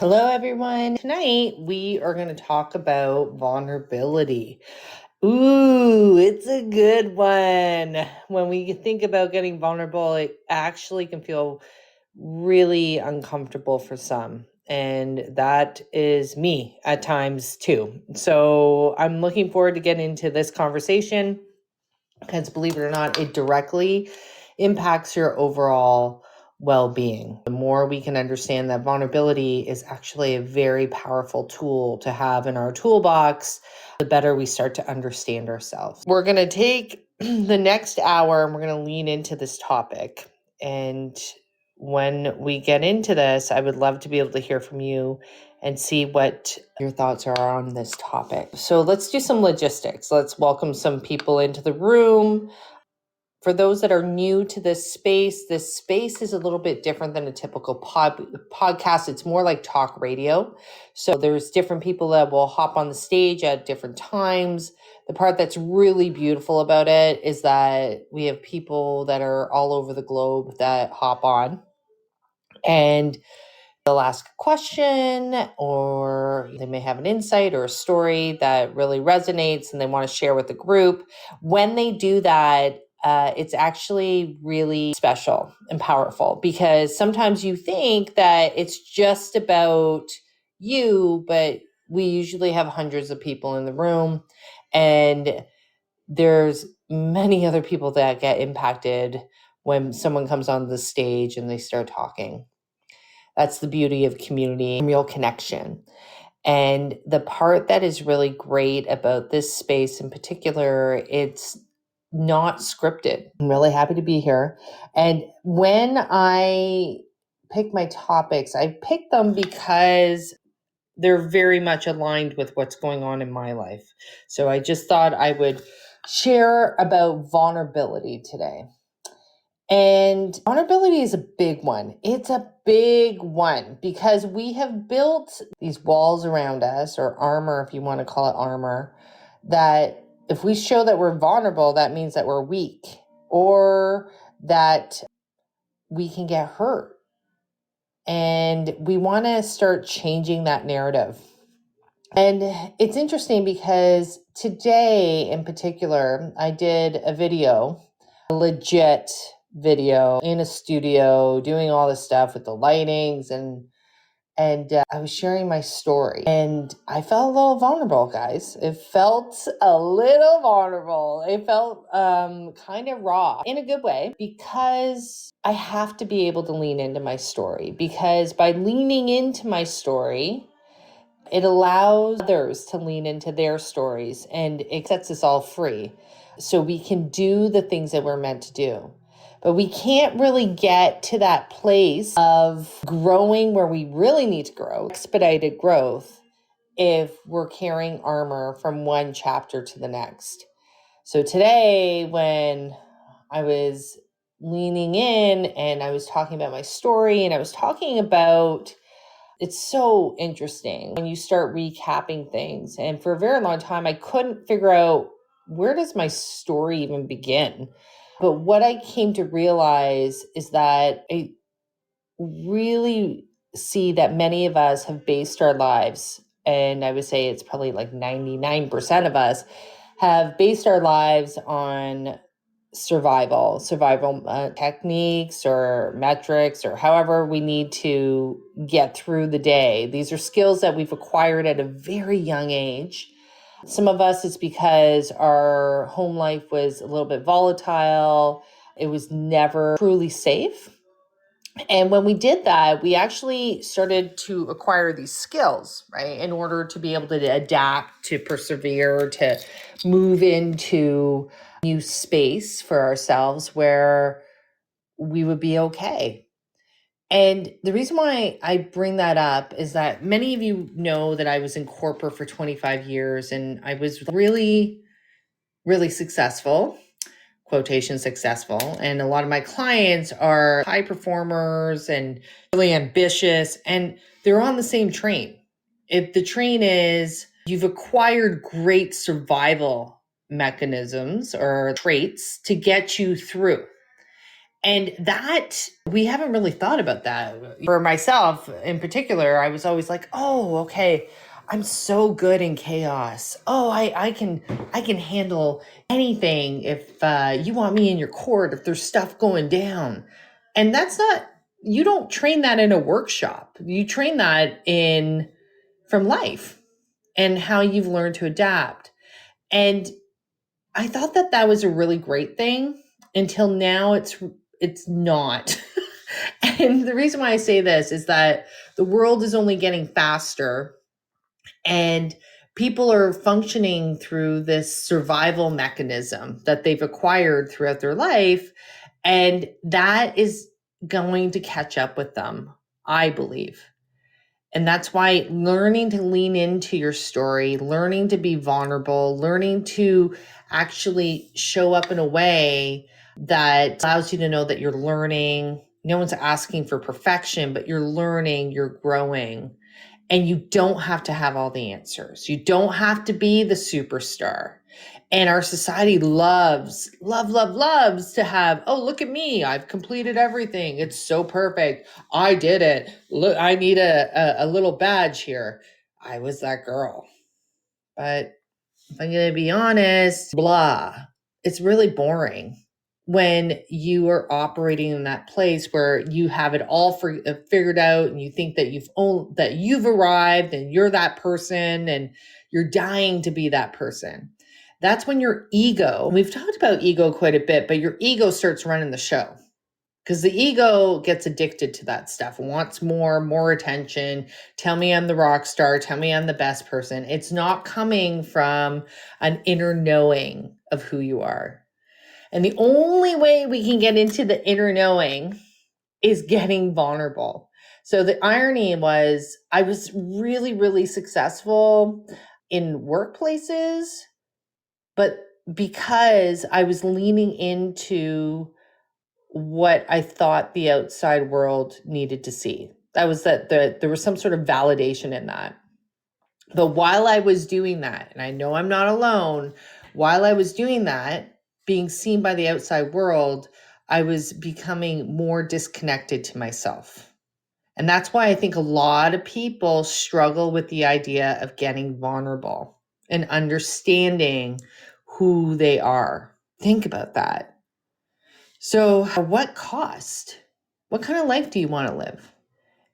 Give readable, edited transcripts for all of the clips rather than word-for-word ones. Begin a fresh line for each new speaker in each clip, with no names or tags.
Hello, everyone. Tonight, we are going to talk about vulnerability. Ooh, it's a good one. When we think about getting vulnerable, it actually can feel really uncomfortable for some. And that is me at times too. So I'm looking forward to getting into this conversation because, believe it or not, it directly impacts your overall well-being. The more we can understand that vulnerability is actually a very powerful tool to have in our toolbox, the better we start to understand ourselves. We're going to take the next hour and we're going to lean into this topic. And when we get into this, I would love to be able to hear from you and see what your thoughts are on this topic. So let's do some logistics. Let's welcome some people into the room. For those that are new to this space is a little bit different than a typical podcast. It's more like talk radio. So there's different people that will hop on the stage at different times. The part that's really beautiful about it is that we have people that are all over the globe that hop on, and they'll ask a question, or they may have an insight or a story that really resonates and they want to share with the group. When they do that, it's actually really special and powerful, because sometimes you think that it's just about you, but we usually have hundreds of people in the room, and there's many other people that get impacted when someone comes on the stage and they start talking. That's the beauty of community, real connection. And the part that is really great about this space in particular, it's not scripted. I'm really happy to be here. And when I pick my topics, I pick them because they're very much aligned with what's going on in my life. So I just thought I would share about vulnerability today. And vulnerability is a big one. It's a big one because we have built these walls around us, or armor, if you want to call it armor, that if we show that we're vulnerable, that means that we're weak, or that we can get hurt. And we want to start changing that narrative. And it's interesting because today in particular, I did a video, a legit video in a studio, doing all this stuff with the lightings, and I was sharing my story, and I felt a little vulnerable, guys. It felt a little vulnerable. It felt kind of raw in a good way, because I have to be able to lean into my story, because by leaning into my story, it allows others to lean into their stories, and it sets us all free so we can do the things that we're meant to do. But we can't really get to that place of growing where we really need to grow, expedited growth, if we're carrying armor from one chapter to the next. So today, when I was leaning in and I was talking about my story, and I was talking about, it's so interesting when you start recapping things. And for a very long time, I couldn't figure out, where does my story even begin? But what I came to realize is that I really see that many of us have based our lives, and I would say it's probably like 99% of us have based our lives on survival techniques or metrics, or however we need to get through the day. These are skills that we've acquired at a very young age. Some of us, it's because our home life was a little bit volatile. It was never truly safe. And when we did that, we actually started to acquire these skills, right? In order to be able to adapt, to persevere, to move into new space for ourselves where we would be okay. And the reason why I bring that up is that many of you know that I was in corporate for 25 years, and I was really, really successful. Quotation successful. And a lot of my clients are high performers and really ambitious, and they're on the same train. If the train is, you've acquired great survival mechanisms or traits to get you through. And that, we haven't really thought about that. For myself in particular, I was always like, oh, okay, I'm so good in chaos. Oh, I can handle anything if you want me in your court, if there's stuff going down. And that's not, you don't train that in a workshop. You train that in from life and how you've learned to adapt. And I thought that that was a really great thing until now it's not. And the reason why I say this is that the world is only getting faster and people are functioning through this survival mechanism that they've acquired throughout their life, and that is going to catch up with them, I believe. And that's why learning to lean into your story, learning to be vulnerable, learning to actually show up in a way that allows you to know that you're learning. No one's asking for perfection, but you're learning, you're growing. And you don't have to have all the answers. You don't have to be the superstar. And our society loves to have, oh, look at me. I've completed everything. It's so perfect. I did it. Look, I need a little badge here. I was that girl. But if I'm going to be honest, blah, it's really boring when you are operating in that place where you have it all figured out and you think that you've arrived and you're that person and you're dying to be that person. That's when your ego, we've talked about ego quite a bit, but your ego starts running the show. Because the ego gets addicted to that stuff, wants more attention. Tell me I'm the rock star. Tell me I'm the best person. It's not coming from an inner knowing of who you are. And the only way we can get into the inner knowing is getting vulnerable. So the irony was I was really, really successful in workplaces, but because I was leaning into what I thought the outside world needed to see. That was that there was some sort of validation in that. But while I was doing that, and I know I'm not alone, while I was doing that, being seen by the outside world, I was becoming more disconnected to myself. And that's why I think a lot of people struggle with the idea of getting vulnerable and understanding who they are. Think about that. So, at what cost? What kind of life do you want to live?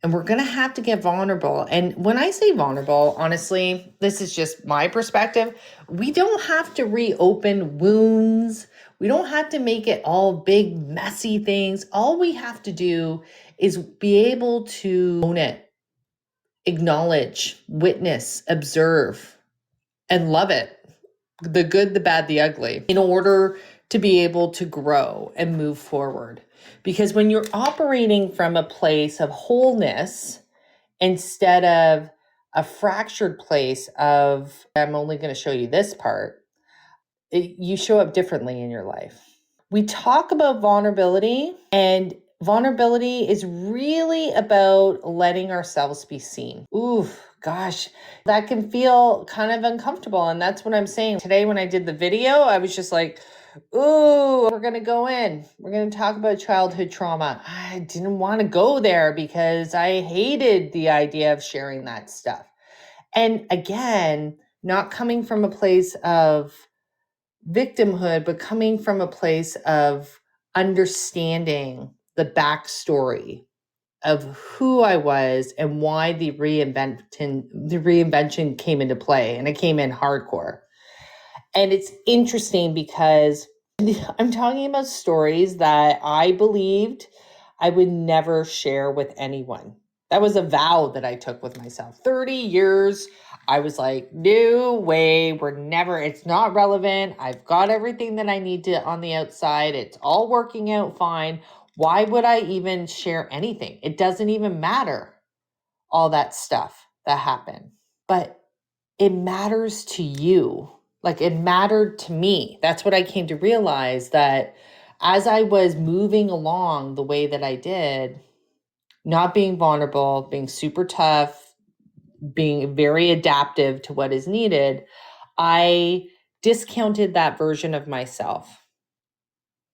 And we're going to have to get vulnerable. And when I say vulnerable, honestly, this is just my perspective. We don't have to reopen wounds. We don't have to make it all big, messy things. All we have to do is be able to own it, acknowledge, witness, observe, and love it. The good, the bad, the ugly, in order to be able to grow and move forward. Because when you're operating from a place of wholeness instead of a fractured place of, I'm only going to show you this part, you show up differently in your life. We talk about vulnerability, and vulnerability is really about letting ourselves be seen. Ooh, gosh, that can feel kind of uncomfortable. And that's what I'm saying. Today, when I did the video, I was just like, ooh, we're going to go in. We're going to talk about childhood trauma. I didn't want to go there because I hated the idea of sharing that stuff. And again, not coming from a place of victimhood, but coming from a place of understanding the backstory of who I was and why the reinvention came into play, and it came in hardcore. And it's interesting because I'm talking about stories that I believed I would never share with anyone. That was a vow that I took with myself. 30 years, I was like, no way, it's not relevant. I've got everything that I need to on the outside. It's all working out fine. Why would I even share anything? It doesn't even matter, all that stuff that happened. But it matters to you. Like it mattered to me. That's what I came to realize, that as I was moving along the way that I did, not being vulnerable, being super tough, being very adaptive to what is needed, I discounted that version of myself.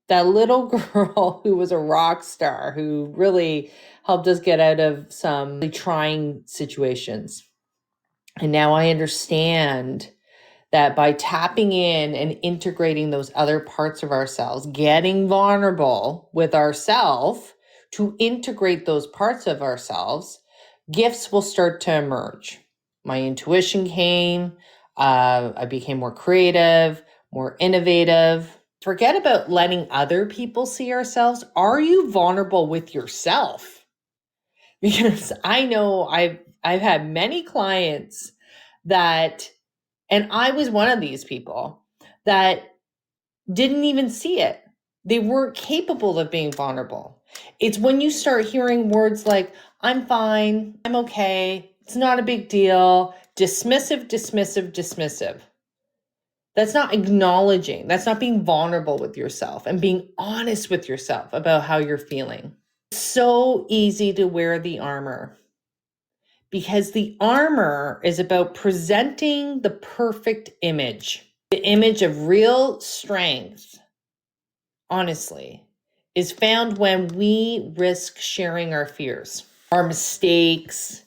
That little girl who was a rock star, who really helped us get out of some really trying situations. And now I understand that by tapping in and integrating those other parts of ourselves, getting vulnerable with ourselves to integrate those parts of ourselves, gifts will start to emerge. My intuition came, I became more creative, more innovative. Forget about letting other people see ourselves. Are you vulnerable with yourself? Because I know I've had many clients that, and I was one of these people that didn't even see it. They weren't capable of being vulnerable. It's when you start hearing words like, I'm fine, I'm okay, it's not a big deal, dismissive, dismissive, dismissive. That's not acknowledging, that's not being vulnerable with yourself and being honest with yourself about how you're feeling. It's so easy to wear the armor, because the armor is about presenting the perfect image. The image of real strength, honestly, is found when we risk sharing our fears, our mistakes,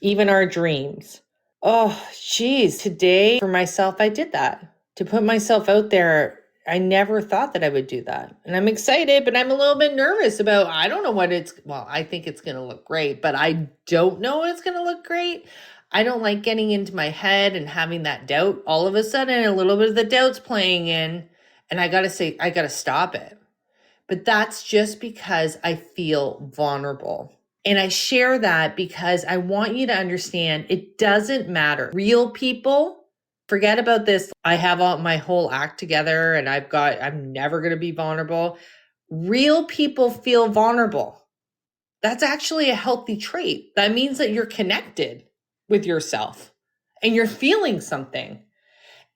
even our dreams. Oh, geez. Today, for myself, I did that. To put myself out there, I never thought that I would do that. And I'm excited, but I'm a little bit nervous about, I don't know what I think it's going to look great, but I don't know it's going to look great. I don't like getting into my head and having that doubt. All of a sudden, a little bit of the doubt's playing in, and I got to stop it. But that's just because I feel vulnerable. And I share that because I want you to understand it doesn't matter. Real people, forget about this. I have all my whole act together and I'm never going to be vulnerable. Real people feel vulnerable. That's actually a healthy trait. That means that you're connected with yourself and you're feeling something.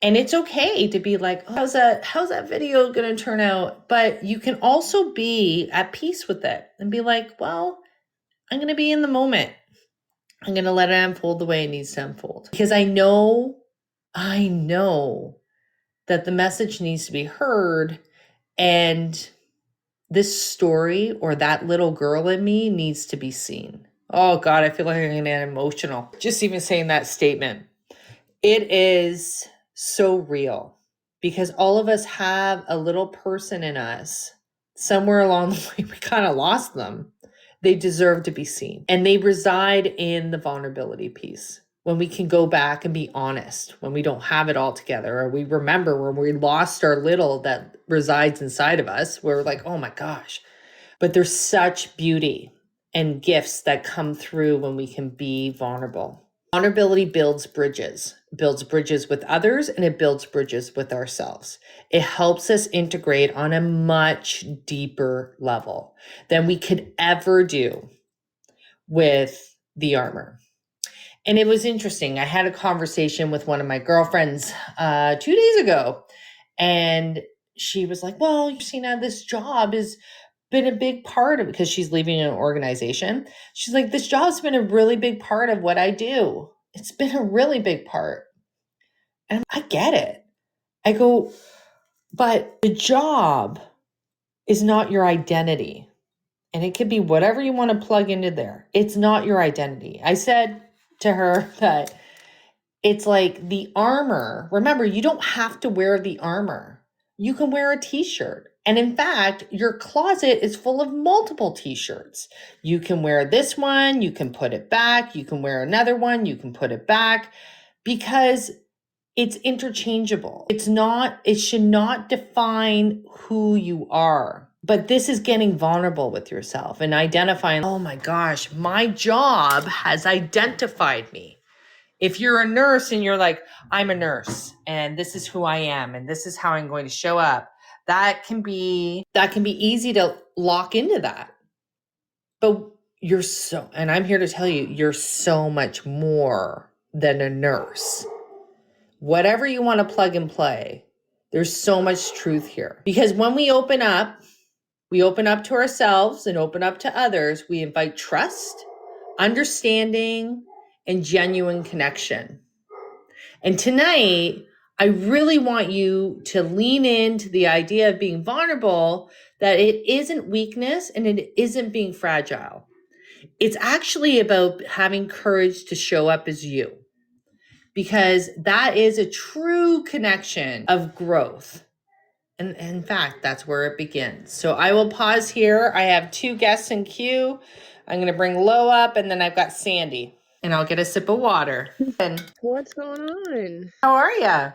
And it's okay to be like, oh, how's that video going to turn out? But you can also be at peace with it and be like, well, I'm going to be in the moment. I'm going to let it unfold the way it needs to unfold. Because I know that the message needs to be heard. And this story or that little girl in me needs to be seen. Oh God, I feel like I'm going to get emotional. Just even saying that statement. It is so real because all of us have a little person in us. Somewhere along the way, we kind of lost them. They deserve to be seen. And they reside in the vulnerability piece. When we can go back and be honest, when we don't have it all together, or we remember when we lost our little that resides inside of us, we're like, oh my gosh. But there's such beauty and gifts that come through when we can be vulnerable. Vulnerability builds bridges with others, and it builds bridges with ourselves. It helps us integrate on a much deeper level than we could ever do with the armor. And it was interesting. I had a conversation with one of my girlfriends 2 days ago, and she was like, well, Kristina, this job has been a big part of, because she's leaving an organization. She's like, this job's been a really big part of what I do. It's been a really big part. And I get it. I go, but the job is not your identity. And it could be whatever you want to plug into there. It's not your identity. I said to her that it's like the armor. Remember, you don't have to wear the armor. You can wear a t-shirt. And in fact, your closet is full of multiple t-shirts. You can wear this one, you can put it back, you can wear another one, you can put it back, because it's interchangeable. It should not define who you are. But this is getting vulnerable with yourself and identifying, oh my gosh, my job has identified me. If you're a nurse and you're like, I'm a nurse and this is who I am and this is how I'm going to show up, that can be easy to lock into that. But and I'm here to tell you, you're so much more than a nurse. Whatever you want to plug and play, there's so much truth here. Because when we open up to ourselves and open up to others, we invite trust, understanding, and genuine connection. And tonight, I really want you to lean into the idea of being vulnerable, that it isn't weakness and it isn't being fragile. It's actually about having courage to show up as you, because that is a true connection of growth. And in fact, that's where it begins. So I will pause here. I have 2 guests in queue. I'm going to bring Lo up, and then I've got Sandy, and I'll get a sip of water. And
What's going on?
how are you?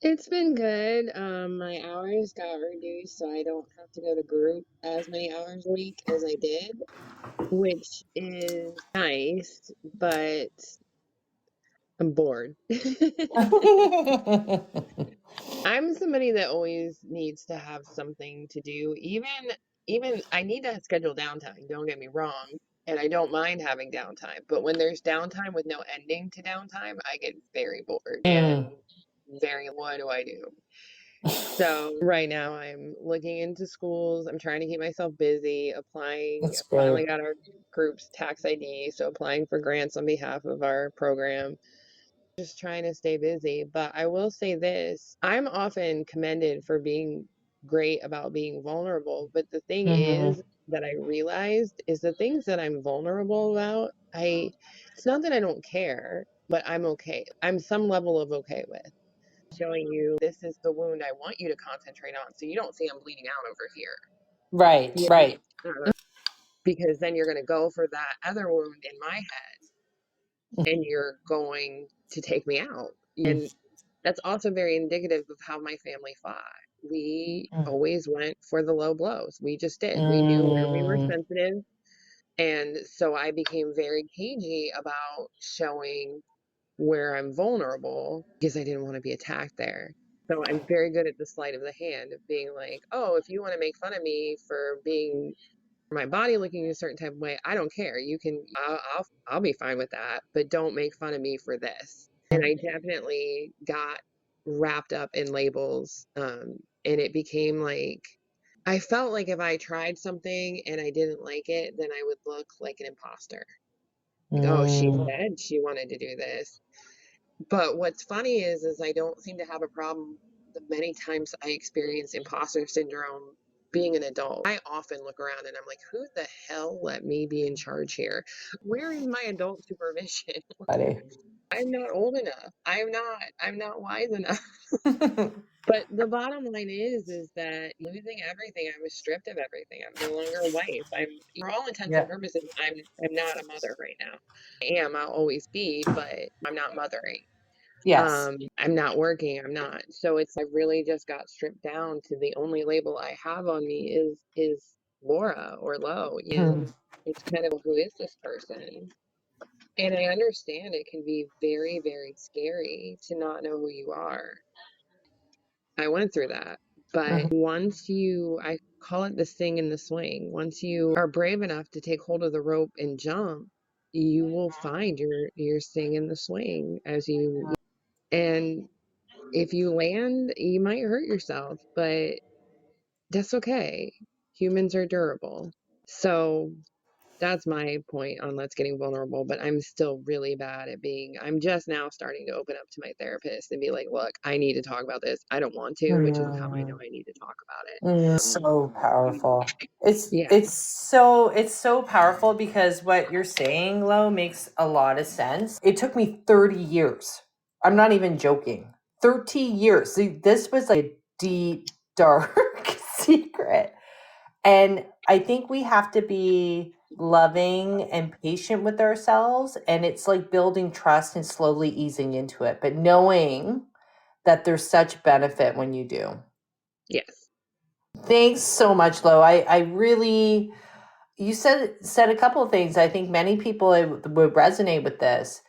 It's been good. My hours got reduced, so I don't have to go to group as many hours a week as I did, which is nice, but I'm bored. I'm somebody that always needs to have something to do. Even I need to schedule downtime, don't get me wrong, and I don't mind having downtime. But when there's downtime with no ending to downtime, I get very bored and very, what do I do? So right now I'm looking into schools. I'm trying to keep myself busy, applying.
That's
Finally
great.
got our group's tax ID, so applying for grants on behalf of our program. Just trying to stay busy. But I will say this, I'm often commended for being great about being vulnerable. But the thing
Mm-hmm.
is that I realized is the things that I'm vulnerable about, it's not that I don't care, but I'm okay. I'm some level of okay with showing you this is the wound I want you to concentrate on, so you don't see I'm bleeding out over here.
Right,
Yeah.
right.
Because then you're going to go for that other wound in my head and you're going to take me out. And that's also very indicative of how my family fought. We always went for the low blows. We just did. We knew where we were
Mm,
sensitive. And so I became very cagey about showing where I'm vulnerable because I didn't want to be attacked there. So I'm very good at the sleight of the hand of being like, oh, if you want to make fun of me for being my body looking a certain type of way, I don't care. You can, I'll be fine with that, but don't make fun of me for this. And I definitely got wrapped up in labels, and it became like I felt like if I tried something and I didn't like it, then I would look like an imposter. Like, oh, she
mm,
said she wanted to do this. But what's funny is I don't seem to have a problem the many times I experience imposter syndrome being an adult. I often look around and I'm like, who the hell let me be in charge here? Where is my adult supervision?
buddy.
I'm not old enough. I'm not wise enough. But the bottom line is that losing everything, I was stripped of everything. I'm no longer a wife. I'm, for all intents and
Yeah.
purposes, I'm not a mother right now. I am, I'll always be, but I'm not mothering.
Yes.
I'm not working, I'm not. So it's I really just got stripped down to the only label I have on me is Laura or Lo.
Mhm.
It's kind of who is this person? And I understand it can be very, very scary to not know who you are. I went through that. But
Mhm.
once I call it the sting and the swing, once you are brave enough to take hold of the rope and jump, you will find your sting and the swing as and if you land, you might hurt yourself, but that's okay. Humans are durable. So that's my point on let's getting vulnerable, but I'm still really bad at I'm just now starting to open up to my therapist and be like, look, I need to talk about this. I don't want to, which is how I know I need to talk about it.
So powerful. It's
Yeah.
it's so it's so powerful, because what you're saying, Lo, makes a lot of sense. It took me 30 years. I'm not even joking. 30 years. See, this was like a deep, dark secret. And I think we have to be loving and patient with ourselves. And it's like building trust and slowly easing into it, but knowing that there's such benefit when you do.
Yes.
Thanks so much, Lo. I really, you said a couple of things. I think many people would resonate with this.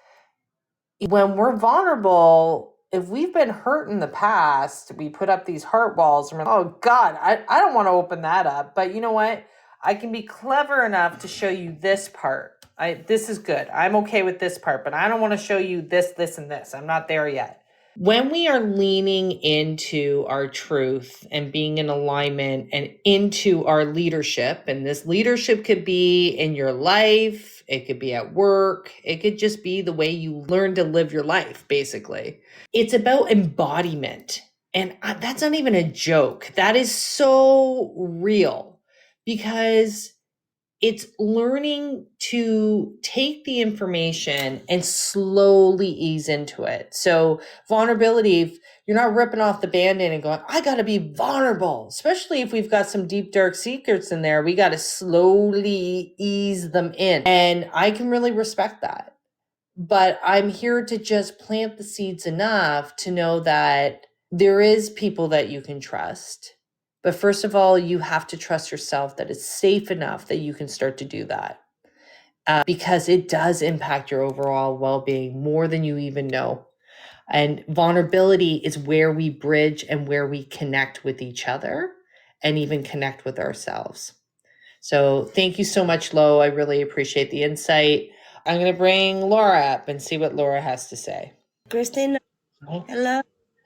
When we're vulnerable, if we've been hurt in the past, we put up these heart walls and we're like, oh God, I don't want to open that up. But you know what? I can be clever enough to show you this part. This is good. I'm okay with this part, but I don't want to show you this, this, and this. I'm not there yet. When we are leaning into our truth and being in alignment and into our leadership, and this leadership could be in your life, it could be at work, it could just be the way you learn to live your life, basically. It's about embodiment. And that's not even a joke. That is so real because it's learning to take the information and slowly ease into it. So, vulnerability, if you're not ripping off the band aid and going, I got to be vulnerable, especially if we've got some deep, dark secrets in there, we got to slowly ease them in. And I can really respect that. But I'm here to just plant the seeds enough to know that there is people that you can trust. But first of all, you have to trust yourself that it's safe enough that you can start to do that, because it does impact your overall well being more than you even know. And vulnerability is where we bridge and where we connect with each other and even connect with ourselves. So thank you so much, Lo. I really appreciate the insight. I'm going to bring Laura up and see what Laura has to say.
Kristina, hello.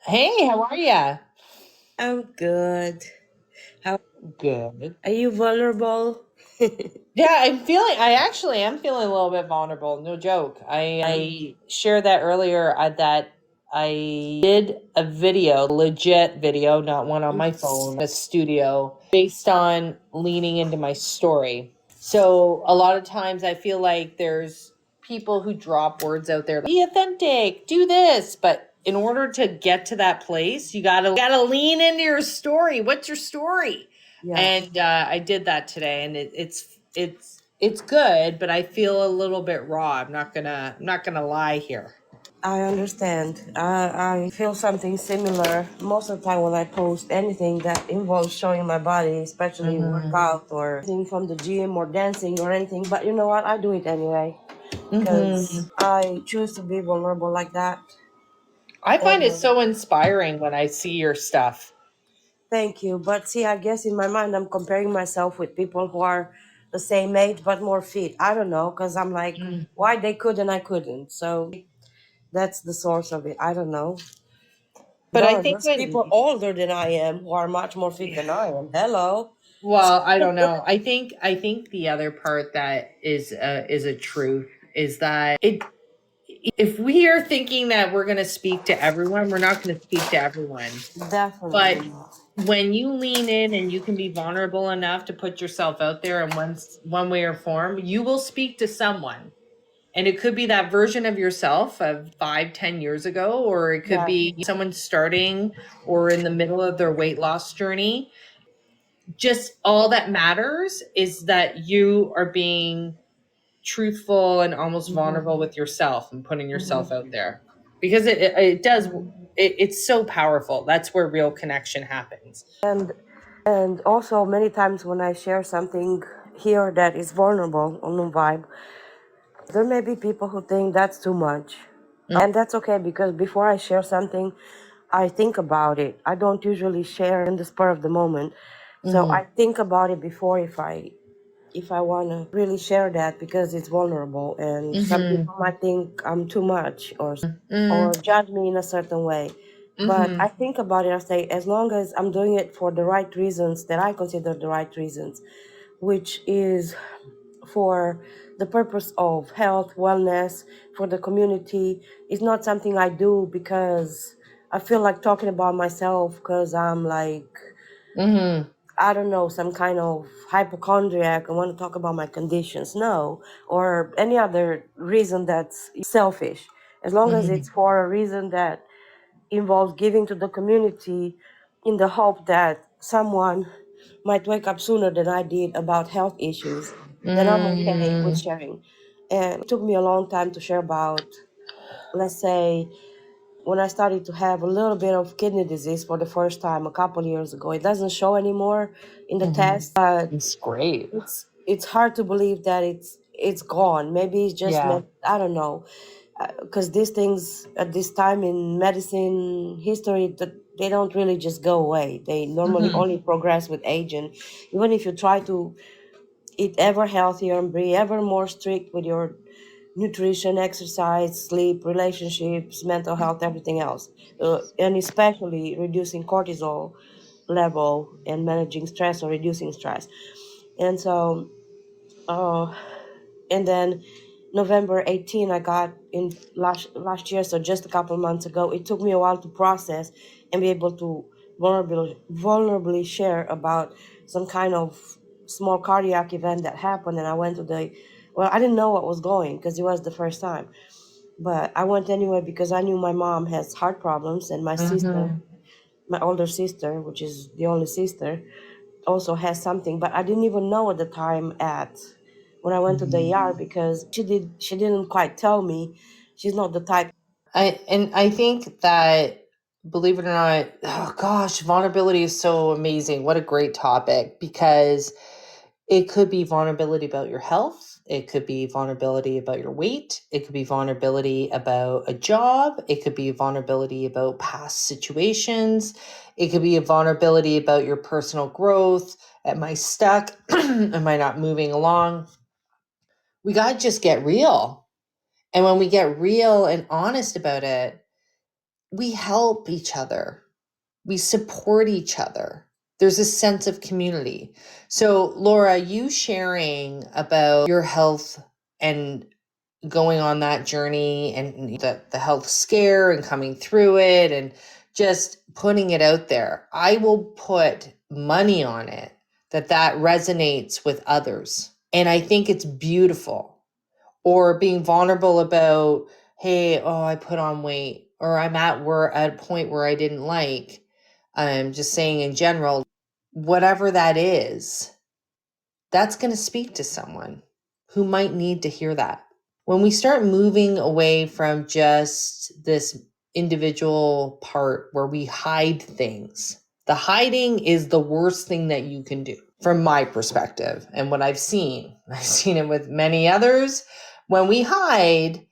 Hey, how are you?
I'm good. How
Good.
are you vulnerable?
Yeah, I actually am feeling a little bit vulnerable. No joke. I shared that earlier, that I did a video, legit video, not one on my phone, a studio based on leaning into my story. So a lot of times I feel like there's people who drop words out there, be authentic, do this, but in order to get to that place, you gotta lean into your story. What's your story?
Yeah,
And I did that today, and it's good, but I feel a little bit raw. I'm not gonna lie here.
I understand. I feel something similar most of the time when I post anything that involves showing my body, especially workout or anything from the gym or dancing or anything. But you know what? I do it anyway because I choose to be vulnerable like that.
I find it
And
so inspiring when I see your stuff.
thank you. But see, I guess in my mind, I'm comparing myself with people who are the same age but more fit. I don't know, because I'm like, why they could and I couldn't. So that's the source of it. I don't know.
But
There
I
are
think
just
when
people older than I am who are much more fit than I am. Hello.
well, I don't know. I think the other part that is a truth is that it if we are thinking that we're going to speak to everyone, we're not going to speak to everyone. But
Definitely not.
when you lean in and you can be vulnerable enough to put yourself out there in one way or form, you will speak to someone. And it could be that version of yourself of 5, 10 years ago, or it could
Yeah.
be someone starting or in the middle of their weight loss journey. Just all that matters is that you are being truthful and almost vulnerable with yourself and putting yourself out there, because it does it's so powerful. That's where real connection happens.
And also many times when I share something here that is vulnerable on the vibe, there may be people who think that's too much. And that's okay because before I share something, I think about it. I don't usually share in the spur of the moment. So I think about it before if I wanna really share that because it's vulnerable and some people might think I'm too much or judge me in a certain way. But I think about it, I say as long as I'm doing it for the right reasons that I consider the right reasons, which is for the purpose of health, wellness, for the community. It's not something I do because I feel like talking about myself because I'm like, I don't know, some kind of hypochondriac. I want to talk about my conditions. No, or any other reason that's selfish. As long as it's for a reason that involves giving to the community in the hope that someone might wake up sooner than I did about health issues, then I'm okay with sharing. And it took me a long time to share about, let's say, when I started to have a little bit of kidney disease for the first time a couple years ago. It doesn't show anymore in the test, but
It's great.
it's hard to believe that it's gone. Maybe it's just
Yeah.
I don't know, because these things at this time in medicine history that they don't really just go away. They normally only progress with age, and even if you try to eat ever healthier and be ever more strict with your nutrition, exercise, sleep, relationships, mental health, everything else. And especially reducing cortisol level and managing stress or reducing stress. And so, uh, and then November 18, I got in last year, so just a couple months ago. It took me a while to process and be able to vulnerably share about some kind of small cardiac event that happened. And I went to I didn't know what was going because it was the first time. But I went anyway because I knew my mom has heart problems, and my sister, my older sister, which is the only sister, also has something. But I didn't even know at the time when I went to the ER because she didn't quite tell me. She's not the type.
I think that, believe it or not, oh gosh, vulnerability is so amazing. What a great topic, because it could be vulnerability about your health. It could be vulnerability about your weight. It could be vulnerability about a job. It could be vulnerability about past situations. It could be a vulnerability about your personal growth. Am I stuck? Am I not moving along? We got to just get real. And when we get real and honest about it, we help each other. We support each other. There's a sense of community. So, Laura, you sharing about your health and going on that journey and the health scare and coming through it and just putting it out there. I will put money on it that resonates with others. And I think it's beautiful. Or being vulnerable about, hey, oh, I put on weight, or I'm at a point where I didn't like. I'm just saying in general, whatever that is, that's going to speak to someone who might need to hear that. When we start moving away from just this individual part where we hide things, the hiding is the worst thing that you can do from my perspective and what I've seen. I've seen it with many others. When we hide,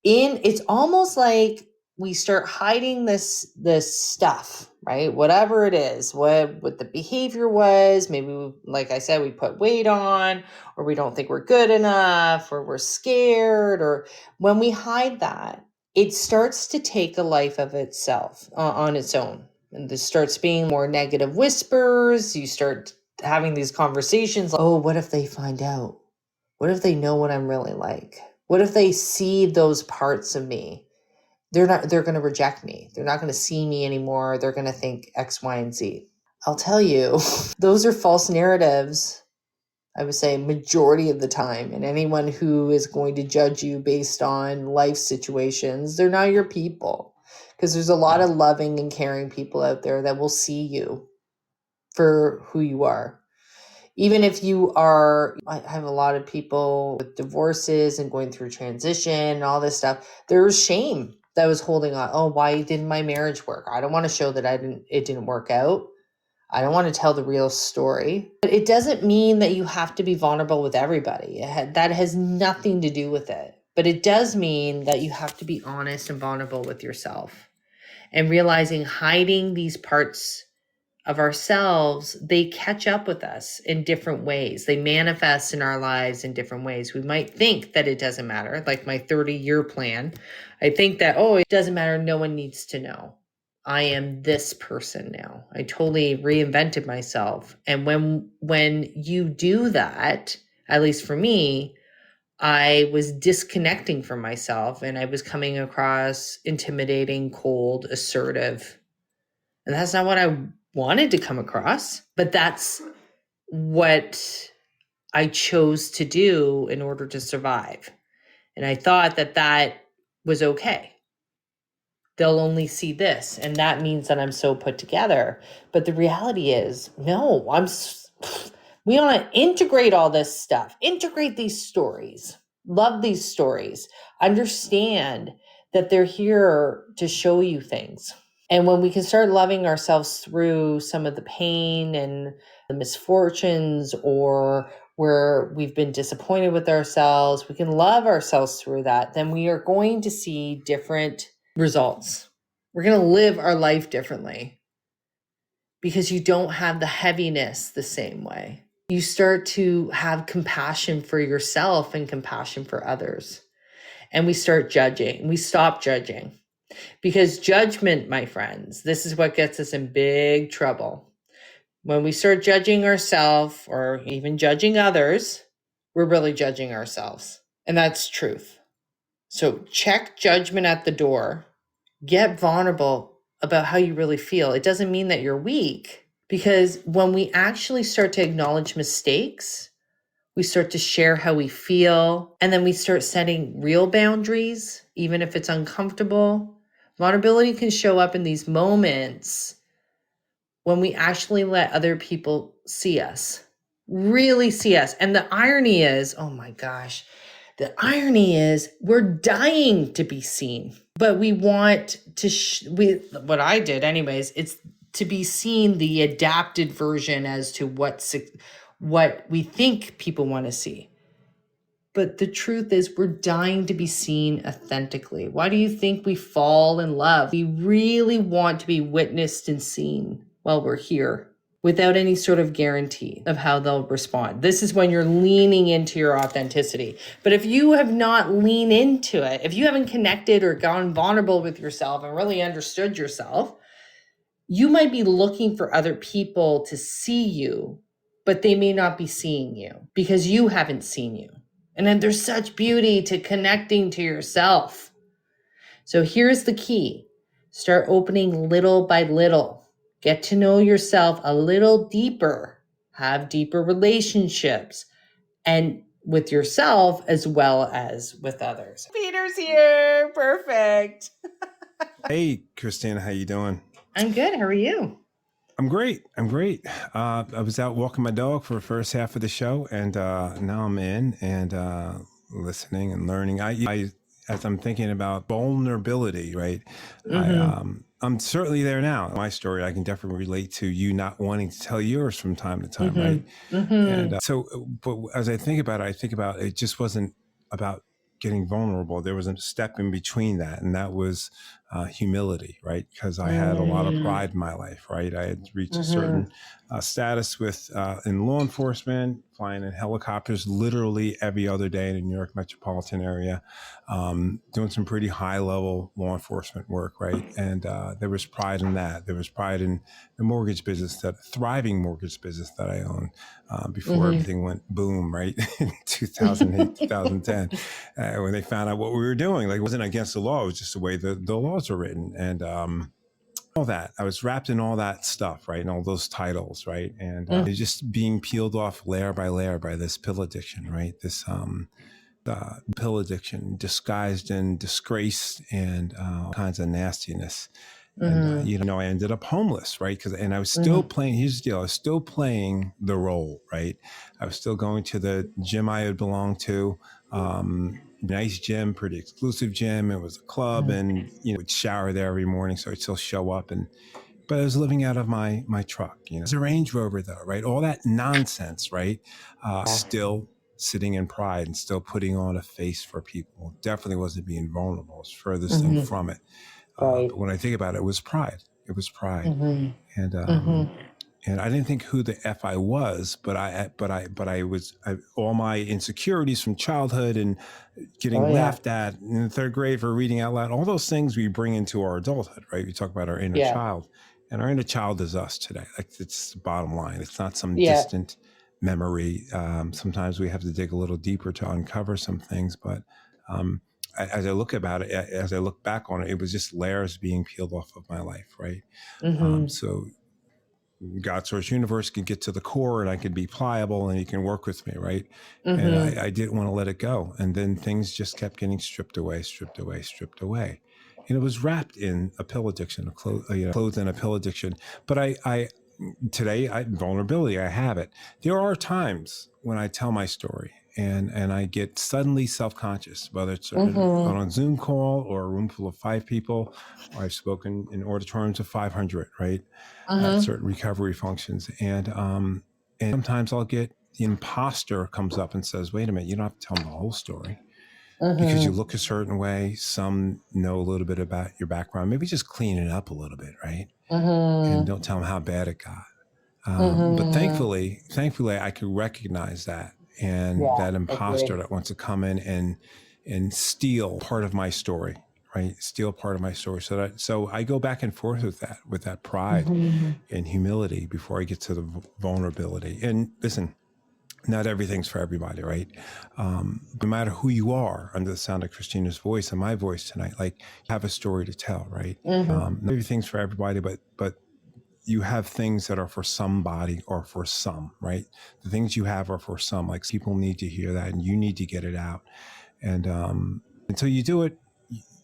it's almost like we start hiding this stuff, right? Whatever it is, what the behavior was, maybe like I said, we put weight on, or we don't think we're good enough, or we're scared, or when we hide that, it starts to take a life of itself on its own. And this starts being more negative whispers. You start having these conversations like, oh, what if they find out? What if they know what I'm really like? What if they see those parts of me? They're going to reject me. They're not going to see me anymore. They're going to think X, Y, and Z. I'll tell you, those are false narratives. I would say majority of the time. And anyone who is going to judge you based on life situations, they're not your people. Because there's a lot of loving and caring people out there that will see you for who you are. Even if I have a lot of people with divorces and going through transition and all this stuff, there was shame that was holding on. Oh, why didn't my marriage work? I don't want to show that it didn't work out. I don't want to tell the real story. But it doesn't mean that you have to be vulnerable with everybody. That has nothing to do with it. But it does mean that you have to be honest and vulnerable with yourself, and realizing hiding these parts of ourselves, they catch up with us in different ways. They manifest in our lives in different ways. We might think that it doesn't matter, like my 30-year plan. I think that, oh, it doesn't matter. No one needs to know. I am this person now. I totally reinvented myself. And when you do that, at least for me, I was disconnecting from myself and I was coming across intimidating, cold, assertive. And that's not what I wanted to come across, but that's what I chose to do in order to survive. And I thought that was okay. They'll only see this, and that means that I'm so put together. But the reality is, no, we want to integrate all this stuff, integrate these stories, love these stories, understand that they're here to show you things. And when we can start loving ourselves through some of the pain and the misfortunes, or where we've been disappointed with ourselves, we can love ourselves through that, then we are going to see different results. We're going to live our life differently because you don't have the heaviness the same way. You start to have compassion for yourself and compassion for others. and we start judging. We stop judging. Because judgment, my friends, this is what gets us in big trouble. When we start judging ourselves or even judging others, we're really judging ourselves. And that's truth. So check judgment at the door. Get vulnerable about how you really feel. It doesn't mean that you're weak, because when we actually start to acknowledge mistakes, we start to share how we feel, and then we start setting real boundaries, even if it's uncomfortable. Vulnerability can show up in these moments when we actually let other people see us, really see us. And the irony is, oh my gosh, the irony is we're dying to be seen, but we want to, what I did anyways, it's to be seen the adapted version as to what we think people want to see. But the truth is, we're dying to be seen authentically. Why do you think we fall in love? We really want to be witnessed and seen while we're here without any sort of guarantee of how they'll respond. This is when you're leaning into your authenticity. But if you have not leaned into it, if you haven't connected or gone vulnerable with yourself and really understood yourself, you might be looking for other people to see you, but they may not be seeing you because you haven't seen you. And then there's such beauty to connecting to yourself. So here's the key. Start opening little by little. Get to know yourself a little deeper. Have deeper relationships, and with yourself as well as with others. Peter's here. Perfect.
Hey, Kristina, how you doing?
I'm good. How are you?
I'm great. I was out walking my dog for the first half of the show, and now I'm in and listening and learning. I as I'm thinking about vulnerability, right? I'm certainly there now. My story, I can definitely relate to you not wanting to tell yours from time to time, right? And but as I think about it just wasn't about getting vulnerable. There was a step in between that, and that was humility, right? Because I had a lot of pride in my life, right? I had reached a certain status with in law enforcement, flying in helicopters literally every other day in the New York metropolitan area, doing some pretty high level law enforcement work, right? And there was pride in that. There was pride in the mortgage business, that thriving mortgage business that I owned before everything went boom, right? In 2008, 2010, when they found out what we were doing. Like, it wasn't against the law. It was just the way the laws are written. And all that, I was wrapped in all that stuff, right? And all those titles, right? And it's just being peeled off layer by layer by this pill addiction, right? This pill addiction, disguised in disgrace and all kinds of nastiness. And I ended up homeless, right? And I was still playing. Here's the deal: I was still playing the role, right? I was still going to the gym I had belonged to, nice gym, pretty exclusive gym. It was a club, and would shower there every morning, so I'd still show up. But I was living out of my truck. It's a Range Rover, though, right? All that nonsense, right? Still sitting in pride and still putting on a face for people. Definitely wasn't being vulnerable. It's furthest thing from it. But when I think about it, it was pride. It was pride, and I didn't think who the F I was, but I was all my insecurities from childhood and getting laughed at in the third grade for reading out loud. All those things we bring into our adulthood, right? We talk about our inner child, and our inner child is us today. Like, it's the bottom line. It's not some distant memory. Sometimes we have to dig a little deeper to uncover some things, but as I look back on it, it was just layers being peeled off of my life, right? So God source universe can get to the core, and I can be pliable, and he can work with me, right? And I didn't want to let it go. And then things just kept getting stripped away. And it was wrapped in a pill addiction, clothed in a pill addiction. But today, vulnerability, I have it. There are times when I tell my story and I get suddenly self-conscious, whether it's on a Zoom call or a room full of 5 people, or I've spoken in auditoriums of 500, right? At certain recovery functions. And sometimes I'll get the imposter comes up and says, wait a minute, you don't have to tell them the whole story. Because you look a certain way. Some know a little bit about your background. Maybe just clean it up a little bit, right? And don't tell them how bad it got. But thankfully, I could recognize that, and that imposter that wants to come in and and steal part of my story, right? Steal part of my story. So I go back and forth with that pride and humility before I get to the vulnerability. And listen, not everything's for everybody, right? No matter who you are, under the sound of Kristina's voice and my voice tonight, like, you have a story to tell, right? Not everything's for everybody, but you have things that are for somebody or for some, right? The things you have are for some. Like, people need to hear that, and you need to get it out. And until you do it,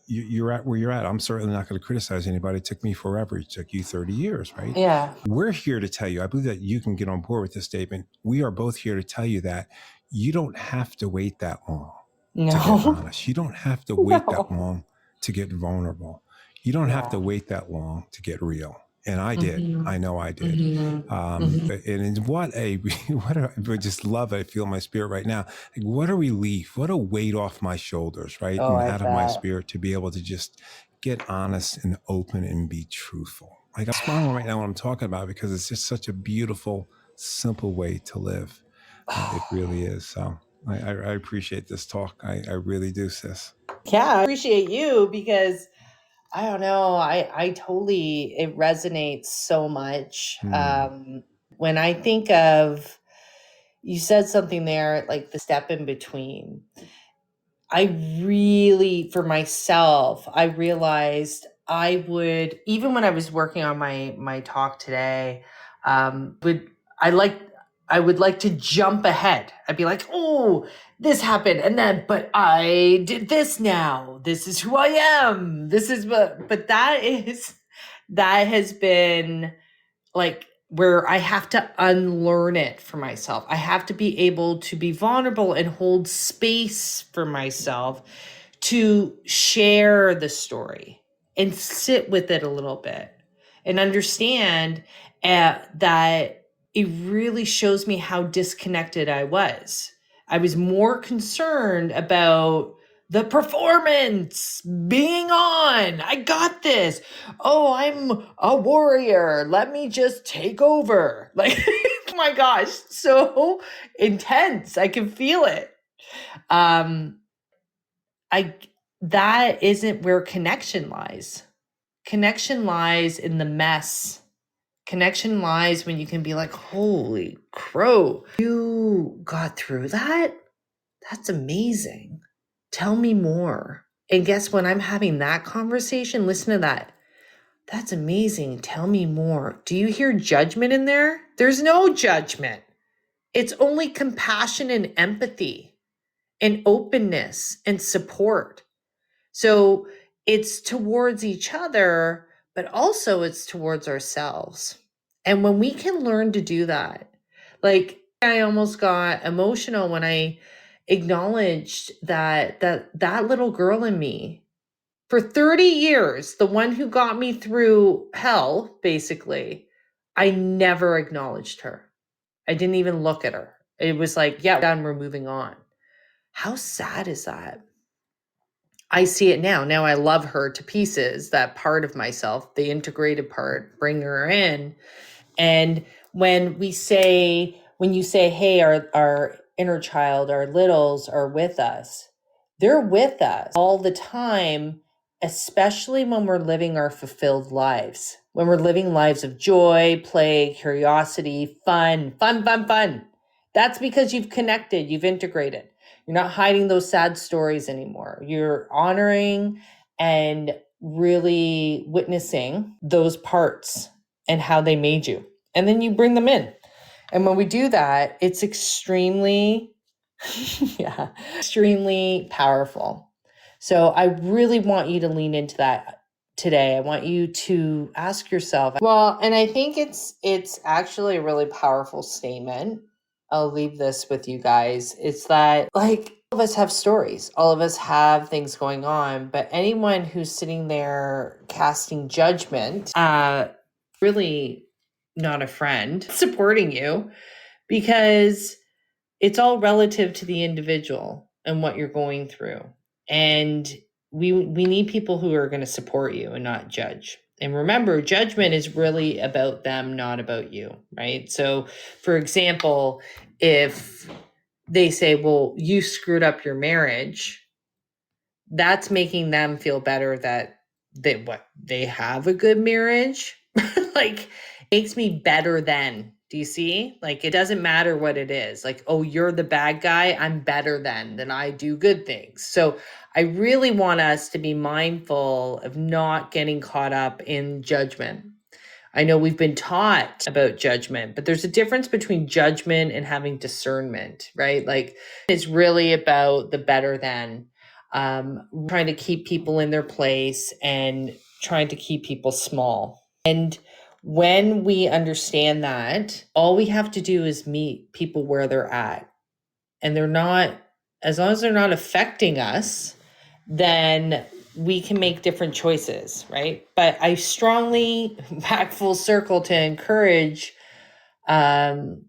you're at where you're at. I'm certainly not going to criticize anybody. It took me forever. It took you 30 years, right?
Yeah.
We're here to tell you, I believe that you can get on board with this statement. We are both here to tell you that you don't have to wait that long to get
No.
honest. You don't have to wait that
No.
long to get vulnerable. You don't have to wait that long to get real. And I did. I know I did. And what I just love it. I feel my spirit right now. Like, what a relief, what a weight off my shoulders, right?
Oh,
And
I
out of my
bet.
spirit to be able to just get honest and open and be truthful. Like, I'm smiling right now when I'm talking about it, because it's just such a beautiful, simple way to live. It really is. So I appreciate this talk. I really do, sis.
Yeah, I appreciate you, because I don't know, I totally, it resonates so much. When I think of, you said something there, like the step in between. I really, for myself, I realized I would, even when I was working on my talk today, would I like I would like to jump ahead. I'd be like, oh, this happened, and then, but I did this now. This is who I am. This is what, but that has been like where I have to unlearn it for myself. I have to be able to be vulnerable and hold space for myself to share the story and sit with it a little bit and understand that it really shows me how disconnected I was. I was more concerned about the performance, being on. I got this. Oh, I'm a warrior. Let me just take over. Like, oh my gosh, so intense. I can feel it. I That isn't where connection lies. Connection lies in the mess. Connection lies when you can be like, holy crow, you got through that? That's amazing. Tell me more. And guess when I'm having that conversation, listen to that. That's amazing. Tell me more. Do you hear judgment in there? There's no judgment. It's only compassion and empathy and openness and support. So it's towards each other, but also it's towards ourselves. And when we can learn to do that, like, I almost got emotional when I acknowledged that little girl in me for 30 years, the one who got me through hell, basically, I never acknowledged her. I didn't even look at her. It was like, yeah, done, we're moving on. How sad is that? I see it now. Now I love her to pieces, that part of myself, the integrated part, bring her in. And when you say, hey, our inner child, our littles are with us, they're with us all the time, especially when we're living our fulfilled lives, when we're living lives of joy, play, curiosity, fun. That's because you've connected, you've integrated. You're not hiding those sad stories anymore. You're honoring and really witnessing those parts and how they made you. And then you bring them in. And when we do that, it's extremely, extremely powerful. So I really want you to lean into that today. I want you to ask yourself, well, and I think it's actually a really powerful statement. I'll leave this with you guys. It's that, like, all of us have stories. All of us have things going on, but anyone who's sitting there casting judgment, really not a friend supporting you, because it's all relative to the individual and what you're going through. And we need people who are going to support you and not judge. And remember, judgment is really about them, not about you, right? So, for example, if they say, well, you screwed up your marriage, that's making them feel better that they have a good marriage. Like, makes me better than. Do you see? Like, it doesn't matter what it is. Like, oh, you're the bad guy, I'm better than I do good things. So I really want us to be mindful of not getting caught up in judgment. I know we've been taught about judgment, but there's a difference between judgment and having discernment, right? Like, it's really about the better than, trying to keep people in their place and trying to keep people small. And when we understand that, all we have to do is meet people where they're at. And they're not, as long as they're not affecting us, then we can make different choices, right? But I strongly, back full circle, to encourage, it's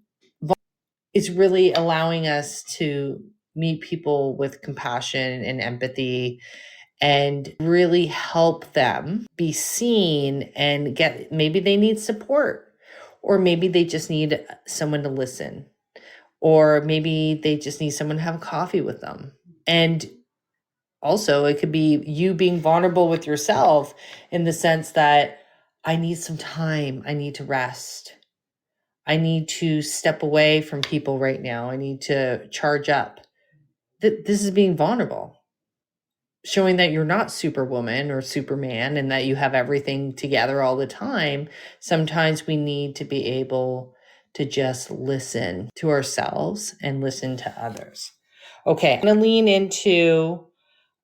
really allowing us to meet people with compassion and empathy and really help them be seen and get, maybe they need support, or maybe they just need someone to listen, or maybe they just need someone to have coffee with them. And also, it could be you being vulnerable with yourself in the sense that I need some time. I need to rest. I need to step away from people right now. I need to charge up. This is being vulnerable, showing that you're not Superwoman or Superman and that you have everything together all the time. Sometimes we need to be able to just listen to ourselves and listen to others. Okay, I'm going to lean into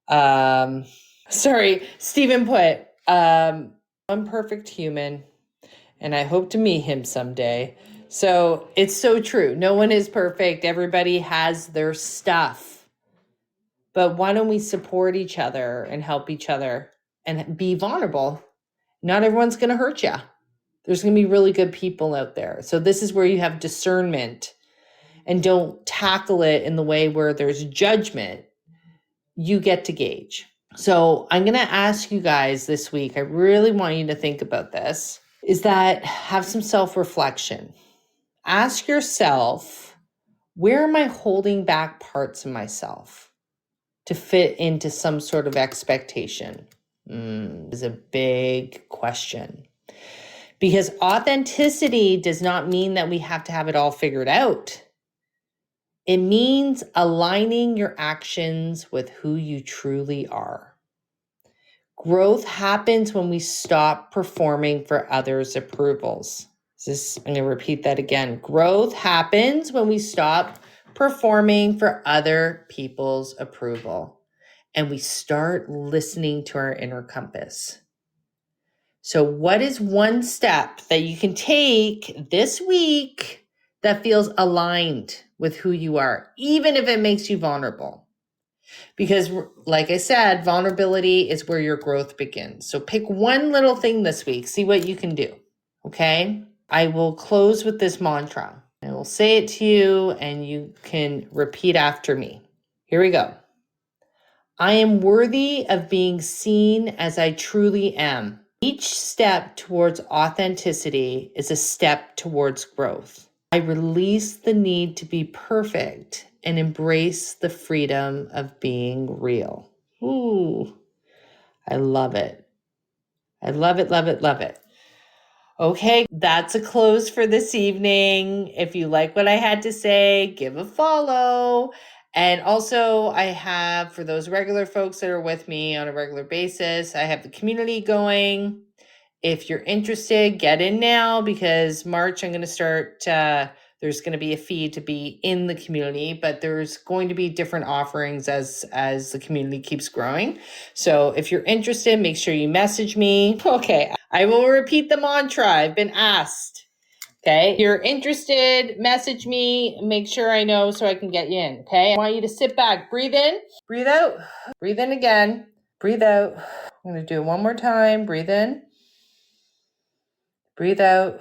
sorry, Stephen put, unperfect human, and I hope to meet him someday. So it's so true. No one is perfect. Everybody has their stuff. But why don't we support each other and help each other and be vulnerable? Not everyone's going to hurt you. There's going to be really good people out there. So this is where you have discernment, and don't tackle it in the way where there's judgment. You get to gauge. So I'm going to ask you guys this week, I really want you to think about this, is that have some self-reflection. Ask yourself, where am I holding back parts of myself to fit into some sort of expectation? Is a big question. Because authenticity does not mean that we have to have it all figured out. It means aligning your actions with who you truly are. Growth happens when we stop performing for others' approvals. I'm going to repeat that again. Growth happens when we stop performing for other people's approval and we start listening to our inner compass. So what is one step that you can take this week that feels aligned with who you are, even if it makes you vulnerable? Because like I said, vulnerability is where your growth begins. So pick one little thing this week, see what you can do, okay? I will close with this mantra. I will say it to you and you can repeat after me. Here we go. I am worthy of being seen as I truly am. Each step towards authenticity is a step towards growth. I release the need to be perfect and embrace the freedom of being real. Ooh, I love it. I love it, love it, love it. Okay, that's a close for this evening. If you like what I had to say, give a follow. And also, I have, for those regular folks that are with me on a regular basis, I have the community going. If you're interested, get in now, because March I'm going to start, there's going to be a fee to be in the community, but there's going to be different offerings as the community keeps growing. So if you're interested, make sure you message me. Okay, I will repeat the mantra. I've been asked. Okay, if you're interested, message me, make sure I know so I can get you in. Okay, I want you to sit back, breathe in, breathe out, breathe in again, breathe out. I'm going to do it one more time. Breathe in, breathe out.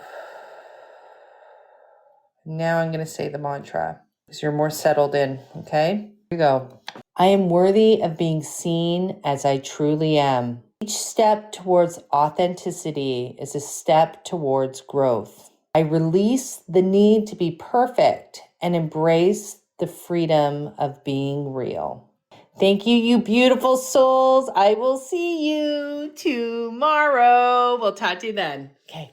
Now I'm going to say the mantra because you're more settled in. Okay, here we go. I am worthy of being seen as I truly am. Each step towards authenticity is a step towards growth. I release the need to be perfect and embrace the freedom of being real. Thank you, you beautiful souls. I will see you tomorrow. We'll talk to you then. Okay.